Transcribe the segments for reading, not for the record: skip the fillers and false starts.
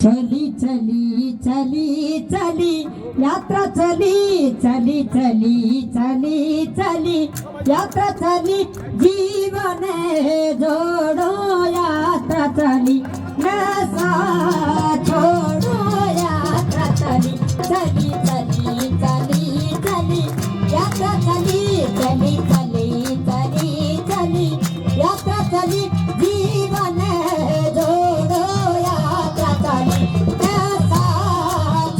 चली चली चली चली यात्रा चली चली चली चली चली यात्रा चली जीवन जोड़ो यात्रा चली नशा छोड़ो यात्रा चली चली चली चली चली यात्रा चली चली चली चली चली यात्रा चली जीवन जोड़ो यात्रा चली नशा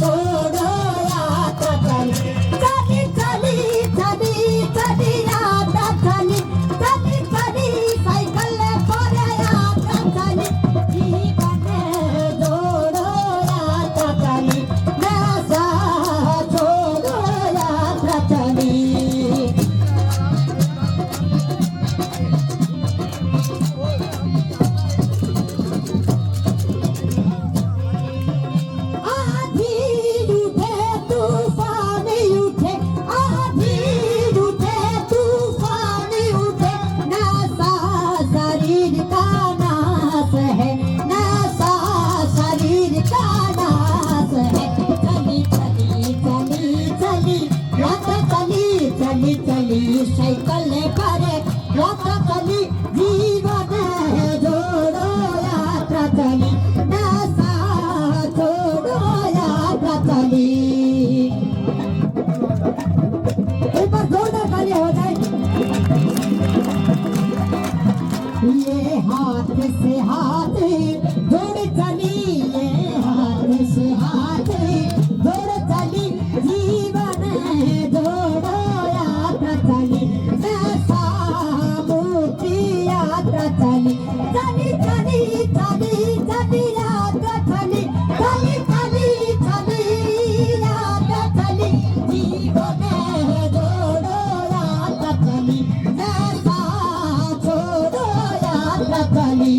छोड़ो यात्रा चली चली चली चली चली यात्रा चली चली चली साइकिल पर यात्रा चली जीवन जोड़ो यात्रा चली नशा छोड़ो यात्रा चली चली चली साइकिल पर यात्रा चली जीवन जोड़ो यात्रा चली नशा छोड़ो यात्रा चली एक बार जोरदार ताली हो जाए। ये हाथ से हाथ जोड़ चली ये हाथ से हाथ जोड़ चली जीवन जोड़ो यात्रा चली नशा मुक्ति यात्रा चली चली चली चली चली यात्रा चली चली चली चली यात्रा चली जीवन जोड़ो यात्रा चली नशा छोड़ो यात्रा चली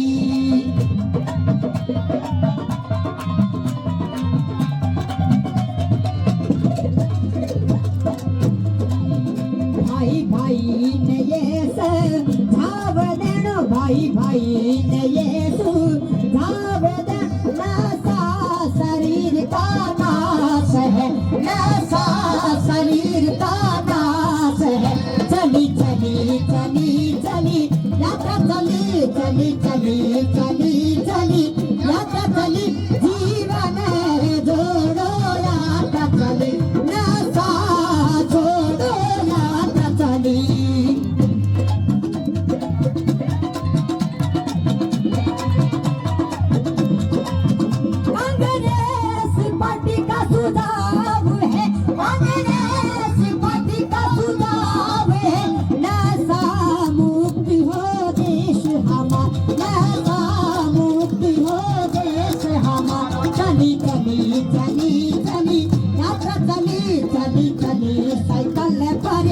भाई भाई ने ये सुझाव देनो भाई भाई ने ये सुझाव देनो नशा शरीर का नाश है नशा शरीर का नाश है चली चली चली चली यात्रा चली चली चली चली चली यात्रा चली जीवन जोड़ो यात्रा चली नशा छोड़ो यात्रा चली कांग्रेस पार्टी का सुझाव है कांग्रेस पार्टी का सुझाव है नशा मुक्त हो देश हमारा नशा मुक्त हो देश हमारा चली चली चली चली यात्रा चली चली चली साइकिल पर